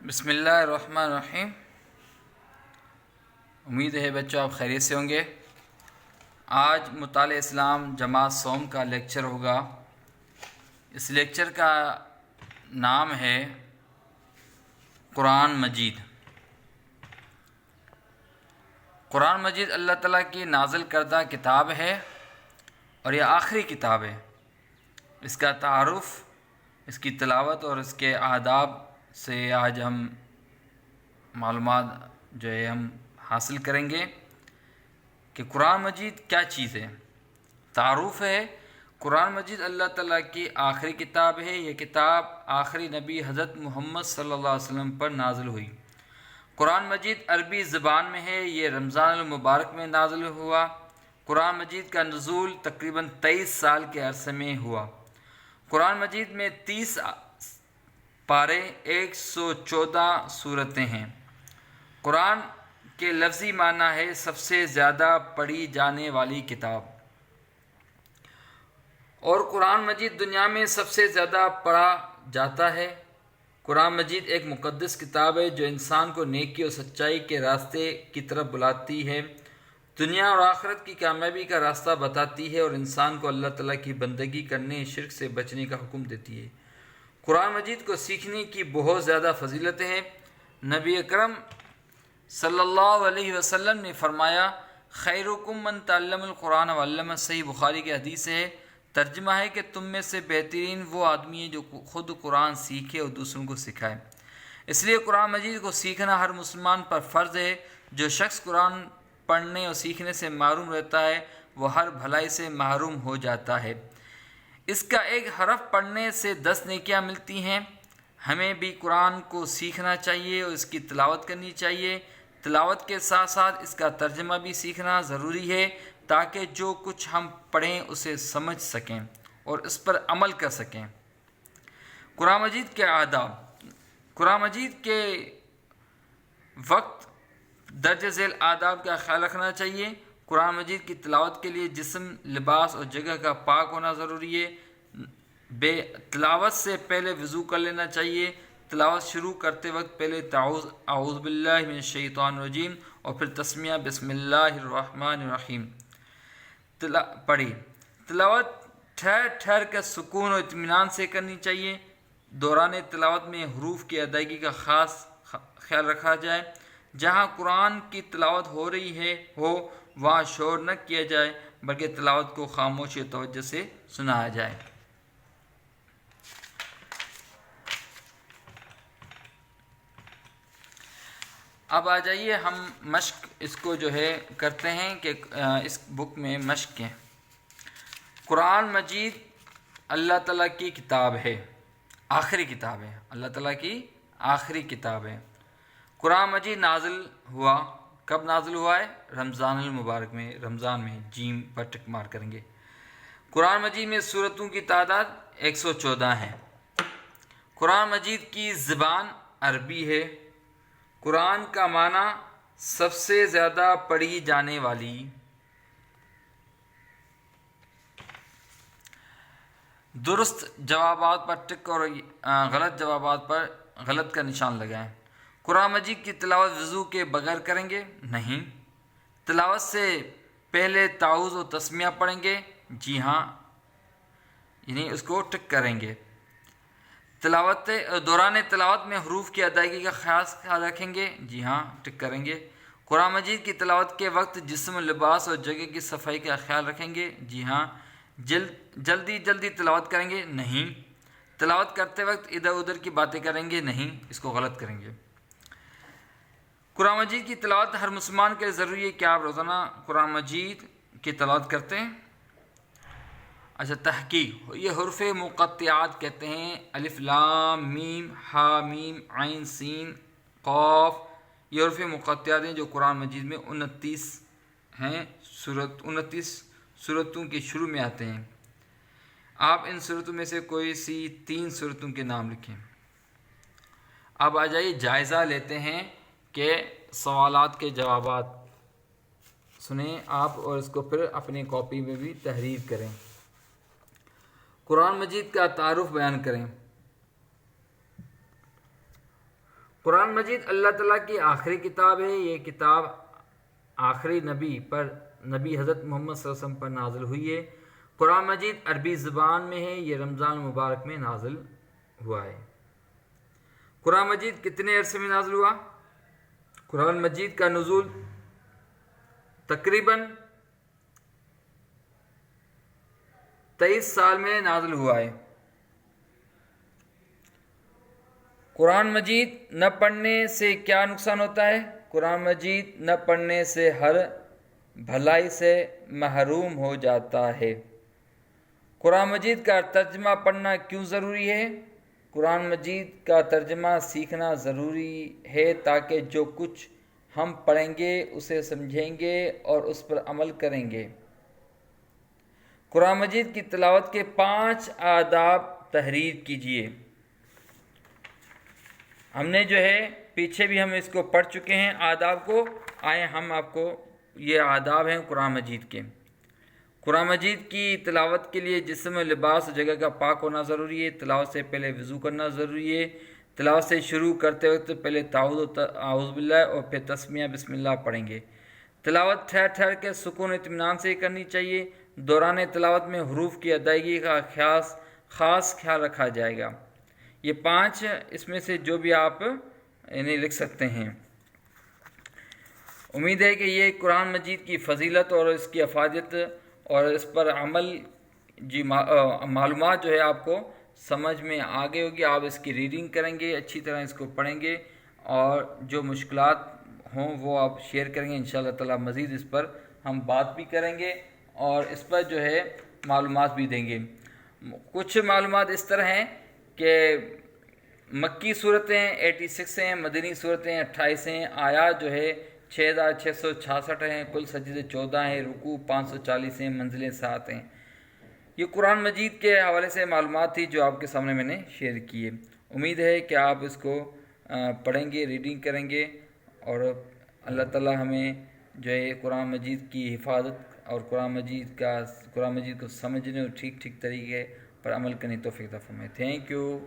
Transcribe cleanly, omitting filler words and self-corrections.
بسم اللہ الرحمن الرحیم۔ امید ہے بچوں آپ خیریت سے ہوں گے۔ آج مطالعہ اسلام جماعت سوم کا لیکچر ہوگا۔ اس لیکچر کا نام ہے قرآن مجید۔ قرآن مجید اللہ تعالیٰ کی نازل کردہ کتاب ہے اور یہ آخری کتاب ہے۔ اس کا تعارف، اس کی تلاوت اور اس کے آداب سے آج ہم معلومات ہم حاصل کریں گے کہ قرآن مجید کیا چیز ہے۔ تعارف ہے، قرآن مجید اللہ تعالیٰ کی آخری کتاب ہے۔ یہ کتاب آخری نبی حضرت محمد صلی اللہ علیہ وسلم پر نازل ہوئی۔ قرآن مجید عربی زبان میں ہے۔ یہ رمضان المبارک میں نازل ہوا۔ قرآن مجید کا نزول تقریباً 23 سال کے عرصے میں ہوا۔ قرآن مجید میں 30 پارے 114 سورتیں ہیں۔ قرآن کے لفظی معنی ہے سب سے زیادہ پڑھی جانے والی کتاب، اور قرآن مجید دنیا میں سب سے زیادہ پڑھا جاتا ہے۔ قرآن مجید ایک مقدس کتاب ہے جو انسان کو نیکی اور سچائی کے راستے کی طرف بلاتی ہے، دنیا اور آخرت کی کامیابی کا راستہ بتاتی ہے اور انسان کو اللہ تعالیٰ کی بندگی کرنے، شرک سے بچنے کا حکم دیتی ہے۔ قرآن مجید کو سیکھنے کی بہت زیادہ فضیلتیں ہیں۔ نبی اکرم صلی اللہ علیہ وسلم نے فرمایا، خیرکم من تعلم القرآن وعلمہ۔ صحیح بخاری کی حدیث ہے۔ ترجمہ ہے کہ تم میں سے بہترین وہ آدمی ہے جو خود قرآن سیکھے اور دوسروں کو سکھائے۔ اس لیے قرآن مجید کو سیکھنا ہر مسلمان پر فرض ہے۔ جو شخص قرآن پڑھنے اور سیکھنے سے محروم رہتا ہے وہ ہر بھلائی سے محروم ہو جاتا ہے۔ اس کا ایک حرف پڑھنے سے 10 نیکیاں ملتی ہیں۔ ہمیں بھی قرآن کو سیکھنا چاہیے اور اس کی تلاوت کرنی چاہیے۔ تلاوت کے ساتھ ساتھ اس کا ترجمہ بھی سیکھنا ضروری ہے تاکہ جو کچھ ہم پڑھیں اسے سمجھ سکیں اور اس پر عمل کر سکیں۔ قرآن مجید کے آداب۔ قرآن مجید کے وقت درج ذیل آداب کا خیال رکھنا چاہیے۔ قرآن مجید کی تلاوت کے لیے جسم، لباس اور جگہ کا پاک ہونا ضروری ہے۔ تلاوت سے پہلے وضو کر لینا چاہیے۔ تلاوت شروع کرتے وقت پہلے اعوذ باللہ من الشیطان الرجیم اور پھر تسمیہ بسم اللہ الرحمن الرحیم پڑھی۔ تلاوت ٹھہر ٹھہر کر سکون اور اطمینان سے کرنی چاہیے۔ دوران تلاوت میں حروف کی ادائیگی کا خاص خیال رکھا جائے۔ جہاں قرآن کی تلاوت ہو رہی ہو وہاں شور نہ کیا جائے بلکہ تلاوت کو خاموشی و توجہ سے سنایا جائے۔ اب آ جائیے ہم مشق اس کو کرتے ہیں کہ اس بک میں مشق ہے۔ قرآن مجید اللہ تعالیٰ کی کتاب ہے، آخری کتاب ہے، اللہ تعالیٰ کی آخری کتاب ہے۔ قرآن مجید نازل ہوا، کب نازل ہوا ہے؟ رمضان المبارک میں، رمضان میں، جیم پر ٹک مار کریں گے۔ قرآن مجید میں سورتوں کی تعداد 114 ہے۔ قرآن مجید کی زبان عربی ہے۔ قرآن کا معنی سب سے زیادہ پڑھی جانے والی۔ درست جوابات پر ٹک اور غلط جوابات پر غلط کا نشان لگائیں۔ قرآن مجید کی تلاوت وضو کے بغیر کریں گے؟ نہیں۔ تلاوت سے پہلے تعوذ و تسمیہ پڑھیں گے؟ جی ہاں، یعنی اس کو ٹک کریں گے۔ دوران تلاوت میں حروف کی ادائیگی کا خاص خیال رکھیں گے؟ جی ہاں، ٹک کریں گے۔ قرآن مجید کی تلاوت کے وقت جسم، لباس اور جگہ کی صفائی کا خیال رکھیں گے؟ جی ہاں۔ جلدی تلاوت کریں گے؟ نہیں۔ تلاوت کرتے وقت ادھر ادھر کی باتیں کریں گے؟ نہیں، اس کو غلط کریں گے۔ قرآن مجید کی تلاوت ہر مسلمان کے لیے ضروری ہے۔ کیا آپ روزانہ قرآن مجید کی تلاوت کرتے ہیں؟ اچھا، تحقیق، یہ حروف مقطعات کہتے ہیں۔ الف لام میم ہا میم عین سین قاف، یہ حروف مقطعات ہیں جو قرآن مجید میں 29 ہیں۔ 29 سورتوں کے شروع میں آتے ہیں۔ آپ ان سورتوں میں سے کوئی سی 3 سورتوں کے نام لکھیں۔ اب آ جائیے جائزہ لیتے ہیں کہ سوالات کے جوابات سنیں آپ اور اس کو پھر اپنی کاپی میں بھی تحریر کریں۔ قرآن مجید کا تعارف بیان کریں۔ قرآن مجید اللہ تعالیٰ کی آخری کتاب ہے. یہ کتاب آخری نبی حضرت محمد صلی اللہ علیہ وسلم پر نازل ہوئی ہے. قرآن مجید عربی زبان میں ہے. یہ رمضان مبارک میں نازل ہوا ہے. قرآن مجید کتنے عرصے میں نازل ہوا؟ قرآن مجید کا نزول تقریباً 23 سال میں نازل ہوا ہے. قرآن مجید نہ پڑھنے سے کیا نقصان ہوتا ہے؟ قرآن مجید نہ پڑھنے سے ہر بھلائی سے محروم ہو جاتا ہے. قرآن مجید کا ترجمہ پڑھنا کیوں ضروری ہے؟ قرآن مجید کا ترجمہ سیکھنا ضروری ہے تاکہ جو کچھ ہم پڑھیں گے اسے سمجھیں گے اور اس پر عمل کریں گے. قرآن مجید کی تلاوت کے 5 آداب تحریر کیجیے. ہم نے جو ہے پیچھے بھی ہم اس کو پڑھ چکے ہیں آداب کو. آئیں ہم آپ کو یہ آداب ہیں قرآن مجید کے. قرآن مجید کی تلاوت کے لیے جسم و لباس و جگہ کا پاک ہونا ضروری ہے. تلاوت سے پہلے وضو کرنا ضروری ہے. تلاوت سے شروع کرتے وقت پہلے اعوذ باللہ اور پھر تسمیہ بسم اللہ پڑھیں گے. تلاوت ٹھہر ٹھہر کے سکون و اطمینان سے کرنی چاہیے. دوران تلاوت میں حروف کی ادائیگی کا خاص خیال رکھا جائے گا. یہ 5 اس میں سے جو بھی آپ انہیں لکھ سکتے ہیں. امید ہے کہ یہ قرآن مجید کی فضیلت اور اس کی افادیت اور اس پر عمل معلومات جو ہے آپ کو سمجھ میں آ گئی ہوگی. آپ اس کی ریڈنگ کریں گے, اچھی طرح اس کو پڑھیں گے اور جو مشکلات ہوں وہ آپ شیئر کریں گے. انشاءاللہ تعالی مزید اس پر ہم بات بھی کریں گے اور اس پر جو ہے معلومات بھی دیں گے. کچھ معلومات اس طرح ہیں کہ مکی صورتیں 86 ہیں, مدنی صورتیں 28 ہیں, آیات جو ہے 6666 ہیں, کل سجدے 14 ہیں, رکوع 540 ہیں, منزلیں 7 ہیں. یہ قرآن مجید کے حوالے سے معلومات تھی جو آپ کے سامنے میں نے شیئر کی ہے. امید ہے کہ آپ اس کو پڑھیں گے, ریڈنگ کریں گے اور اللہ تعالی ہمیں جو ہے قرآن مجید کی حفاظت اور قرآن مجید کو سمجھنے اور ٹھیک طریقے پر عمل کرنے کی توفیق عطا فرمائے. Thank you.